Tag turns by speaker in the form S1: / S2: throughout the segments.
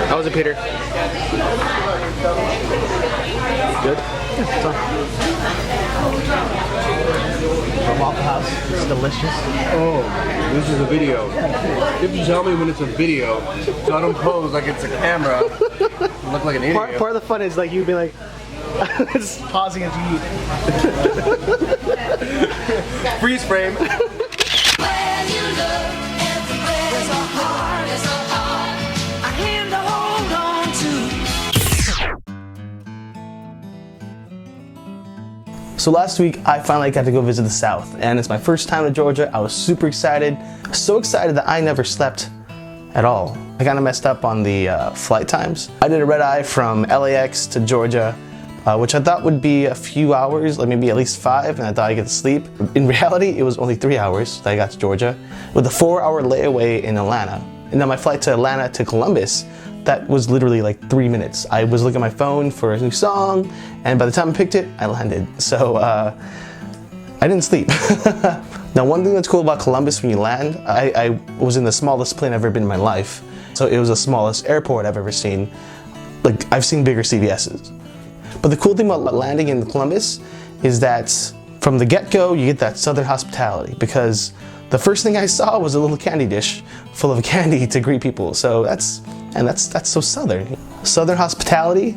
S1: How was it, Peter? Good?
S2: Yeah, so. From Waffle House. It's delicious.
S1: Oh, this is a video. You have to tell me when it's a video, so I don't pose like it's a camera. I look like an idiot.
S2: Part of the fun is like you being like, just pausing as you eat.
S1: Freeze frame.
S2: So last week, I finally got to go visit the South, and it's my first time to Georgia. I was super excited. So excited that I never slept at all. I kind of messed up on the flight times. I did a red-eye from LAX to Georgia, which I thought would be a few hours, like maybe at least 5, and I thought I'd get to sleep. In reality, it was only 3 hours that I got to Georgia, with a 4-hour layaway in Atlanta. And then my flight to Atlanta to Columbus, that was literally like 3 minutes. I was looking at my phone for a new song, and by the time I picked it, I landed. So I didn't sleep. Now, one thing that's cool about Columbus when you land, I was in the smallest plane I've ever been in my life. So it was the smallest airport I've ever seen. Like, I've seen bigger CVS's. But the cool thing about landing in Columbus is that from the get-go, you get that Southern hospitality, because the first thing I saw was a little candy dish full of candy to greet people. So that's so Southern. Southern hospitality,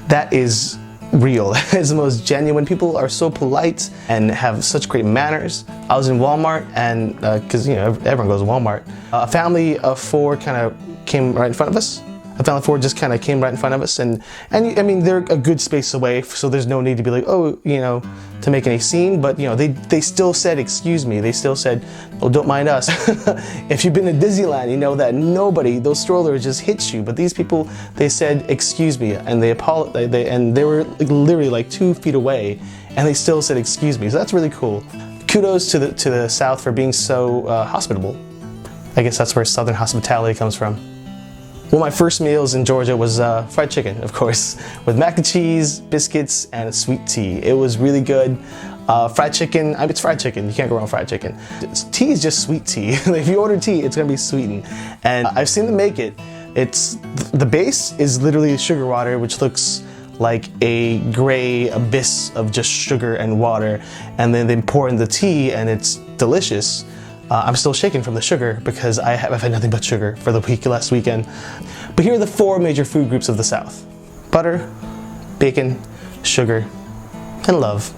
S2: that is real. It's the most genuine. People are so polite and have such great manners. I was in Walmart, and because everyone goes to Walmart, a family of 4 kind of came right in front of us. A family of 4 just kind of came right in front of us, and I mean, they're a good space away, so there's no need to be like, oh, to make any scene. But they still said, excuse me. They still said, oh, don't mind us. If you've been to Disneyland, you know that those strollers just hit you. But these people, they said, excuse me, and they were literally like 2 feet away, and they still said, excuse me. So that's really cool. Kudos to the South for being so hospitable. I guess that's where Southern hospitality comes from. One of my first meals in Georgia was fried chicken, of course, with mac and cheese, biscuits, and a sweet tea. It was really good. Fried chicken, it's fried chicken. You can't go wrong with fried chicken. Tea is just sweet tea. If you order tea, it's gonna be sweetened. And I've seen them make it. The base is literally sugar water, which looks like a gray abyss of just sugar and water. And then they pour in the tea, and it's delicious. I'm still shaking from the sugar because I've had nothing but sugar for the last weekend. But here are the 4 major food groups of the South: butter, bacon, sugar, and love.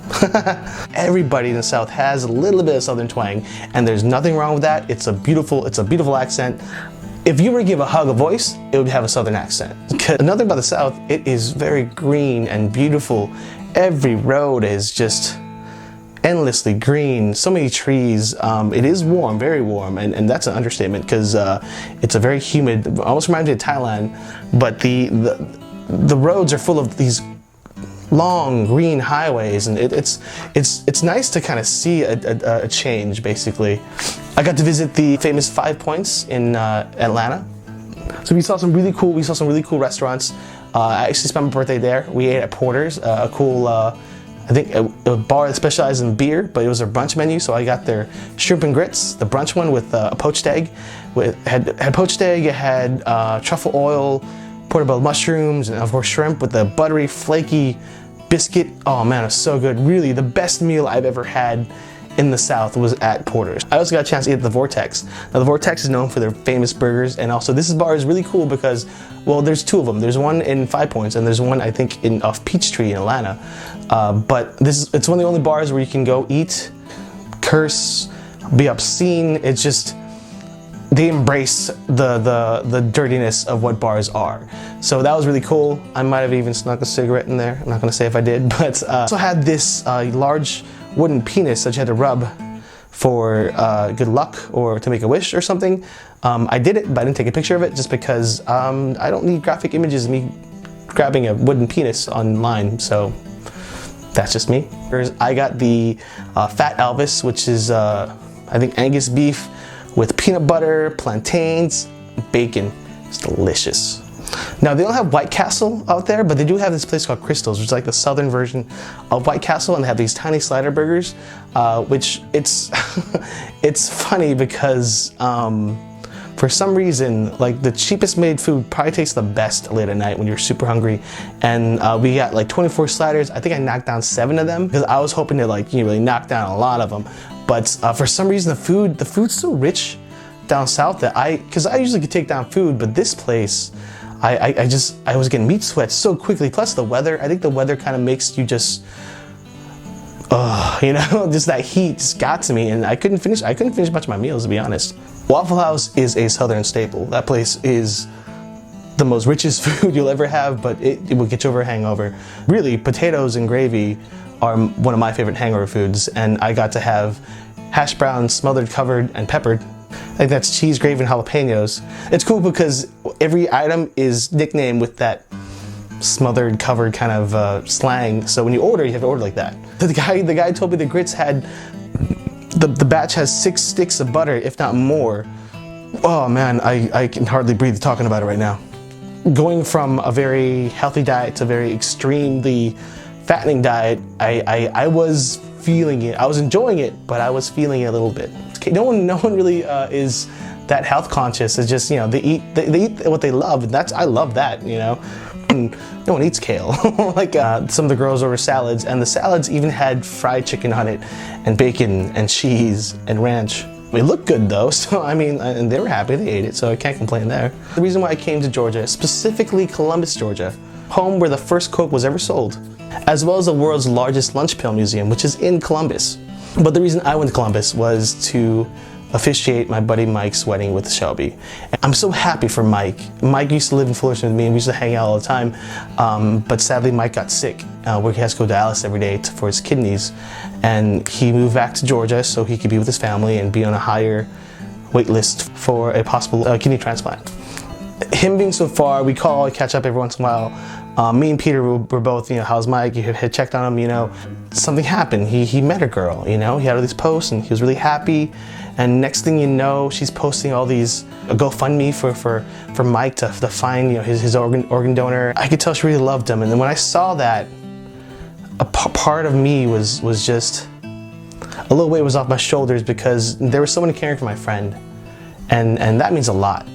S2: Everybody in the South has a little bit of Southern twang, and there's nothing wrong with that. It's a beautiful accent. If you were to give a hug a voice, it would have a Southern accent. Another thing about the South, it is very green and beautiful. Every road is just endlessly green, so many trees. It is warm, very warm, and that's an understatement, because it's a very humid, almost reminds me of Thailand, but the roads are full of these long green highways, and it's nice to kind of see a change, basically. I got to visit the famous 5 Points in Atlanta. So we saw some really cool restaurants. I actually spent my birthday there. We ate at Porter's, a cool I think a bar that specialized in beer, but it was their brunch menu, so I got their shrimp and grits, the brunch one, with a poached egg. It had poached egg, it had truffle oil, portobello mushrooms, and of course shrimp with the buttery, flaky biscuit. Oh man, it was so good. Really, the best meal I've ever had in the South was at Porter's. I also got a chance to eat at the Vortex. Now the Vortex is known for their famous burgers, and also this bar is really cool because, well, there's 2 of them. There's one in 5 Points, and there's one, I think, off Peachtree in Atlanta. But it's one of the only bars where you can go eat, curse, be obscene. It's just, they embrace the dirtiness of what bars are. So that was really cool. I might have even snuck a cigarette in there. I'm not gonna say if I did, but also had this large wooden penis that you had to rub for good luck or to make a wish or something. I did it, but I didn't take a picture of it just because I don't need graphic images of me grabbing a wooden penis online, so that's just me. I got the Fat Elvis, which is I think Angus beef with peanut butter, plantains, bacon. It's delicious. Now, they don't have White Castle out there, but they do have this place called Crystal's, which is like the southern version of White Castle, and they have these tiny slider burgers, which it's funny because for some reason, like the cheapest made food probably tastes the best late at night when you're super hungry. And we got like 24 sliders. I think I knocked down 7 of them because I was hoping to like, really knock down a lot of them. But for some reason the food's so rich down south that because I usually could take down food, but this place, I was getting meat sweats so quickly. Plus the weather, I think the weather kind of makes you just, just that heat just got to me, and I couldn't finish much of my meals, to be honest. Waffle House is a southern staple. That place is the most richest food you'll ever have, but it will get you over a hangover. Really, potatoes and gravy are one of my favorite hangover foods, and I got to have hash browns smothered, covered, and peppered. I think that's cheese, gravy, and jalapenos. It's cool because every item is nicknamed with that smothered, covered kind of slang. So when you order, you have to order like that. The guy told me the grits had, the batch has 6 sticks of butter, if not more. Oh man, I can hardly breathe talking about it right now. Going from a very healthy diet to a very extremely fattening diet, I was feeling it. I was enjoying it, but I was feeling it a little bit. No one really is that health conscious. It's just, they eat what they love, and I love that, And no one eats kale. Like some of the girls order salads, and the salads even had fried chicken on it, and bacon, and cheese, and ranch. It looked good though, so and they were happy, they ate it, so I can't complain there. The reason why I came to Georgia, specifically Columbus, Georgia, home where the first Coke was ever sold, as well as the world's largest lunch pail museum, which is in Columbus. But the reason I went to Columbus was to officiate my buddy Mike's wedding with Shelby. And I'm so happy for Mike. Mike used to live in Fullerton with me, and we used to hang out all the time. But sadly, Mike got sick, where he has to go to Dallas every day for his kidneys. And he moved back to Georgia so he could be with his family and be on a higher wait list for a possible kidney transplant. Him being so far, we call and catch up every once in a while. Me and Peter were both, how's Mike? You had checked on him, Something happened. He met a girl, he had all these posts, and he was really happy. And next thing you know, she's posting all these GoFundMe for Mike to find, his organ donor. I could tell she really loved him. And then when I saw that, a part of me was just, a little weight was off my shoulders because there was someone caring for my friend. And that means a lot.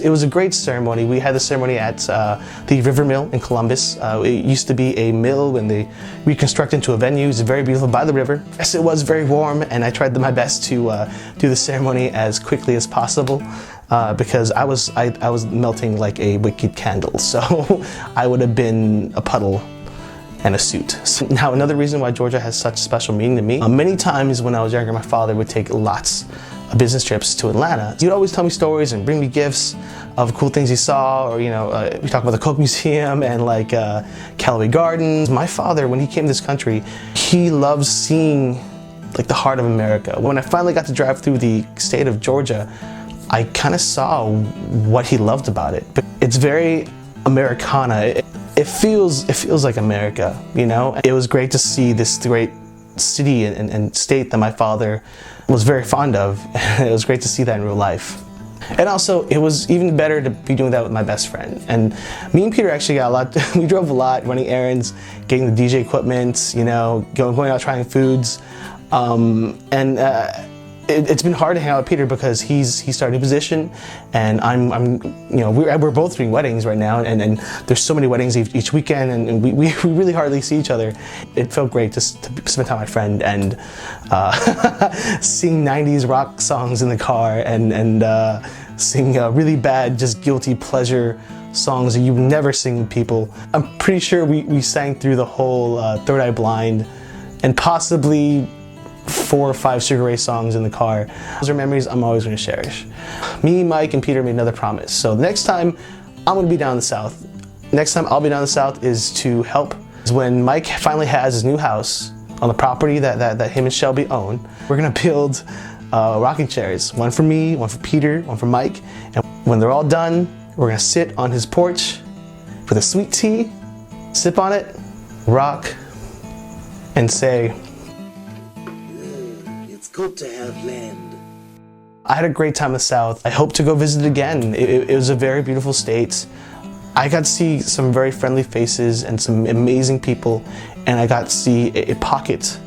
S2: It was a great ceremony. We had the ceremony at the River Mill in Columbus. It used to be a mill when they reconstructed into a venue. It's very beautiful by the river. Yes, it was very warm, and I tried my best to do the ceremony as quickly as possible because I was melting like a wicked candle. So I would have been a puddle and a suit. So now another reason why Georgia has such special meaning to me. Many times when I was younger, my father would take lots business trips to Atlanta. He'd always tell me stories and bring me gifts of cool things he saw, or we talk about the Coke Museum and like Callaway Gardens. My father, when he came to this country, he loves seeing like the heart of America. When I finally got to drive through the state of Georgia, I kind of saw what he loved about it. But it's very Americana. It feels like America, It was great to see this great city and state that my father was very fond of. It was great to see that in real life. And also, it was even better to be doing that with my best friend. And me and Peter actually got a lot, we drove a lot, running errands, getting the DJ equipment, going out trying foods. It's been hard to hang out with Peter because he started a new position, and we're both doing weddings right now, and there's so many weddings each weekend, and we really hardly see each other. It felt great to spend time with my friend and sing 90s rock songs in the car and sing really bad, just guilty pleasure songs that you would never sing with people. I'm pretty sure we sang through the whole Third Eye Blind and possibly 4 or 5 Sugar Ray songs in the car. Those are memories I'm always going to cherish. Me, Mike, and Peter made another promise. So the next time I'm going to be down in the South, next time I'll be down in the South is to help. When Mike finally has his new house on the property that him and Shelby own, we're going to build rocking chairs. One for me, one for Peter, one for Mike. And when they're all done, we're going to sit on his porch with a sweet tea, sip on it, rock, and say,
S3: good to have land.
S2: I had a great time in the South. I hope to go visit again. It was a very beautiful state. I got to see some very friendly faces and some amazing people, and I got to see a pocket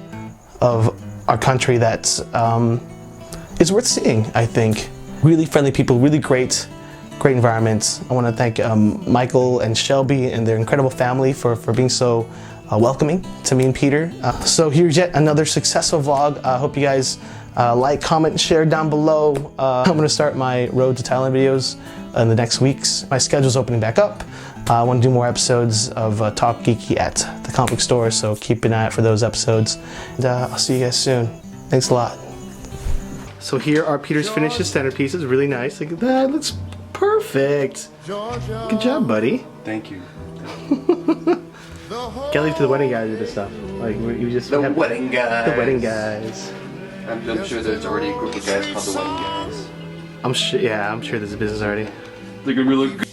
S2: of our country that is worth seeing, I think. Really friendly people, really great environment. I want to thank Michael and Shelby and their incredible family for being so welcoming to me and Peter. So here's yet another successful vlog. I hope you guys like, comment, and share down below. I'm going to start my Road to Thailand videos in the next weeks. My schedule's opening back up. I want to do more episodes of Talk Geeky at the comic book store, so keep an eye out for those episodes. And I'll see you guys soon. Thanks a lot. So here are Peter's finished centerpieces. Really nice. Look at that. Looks perfect. Good job, buddy.
S1: Thank you.
S2: Can't leave to the wedding guys with this stuff. Like you just
S1: The wedding guys.
S2: The wedding guys.
S1: I'm sure there's already a group of guys called the wedding guys.
S2: I'm sure. Yeah, I'm sure there's a business already.
S1: They're gonna be like.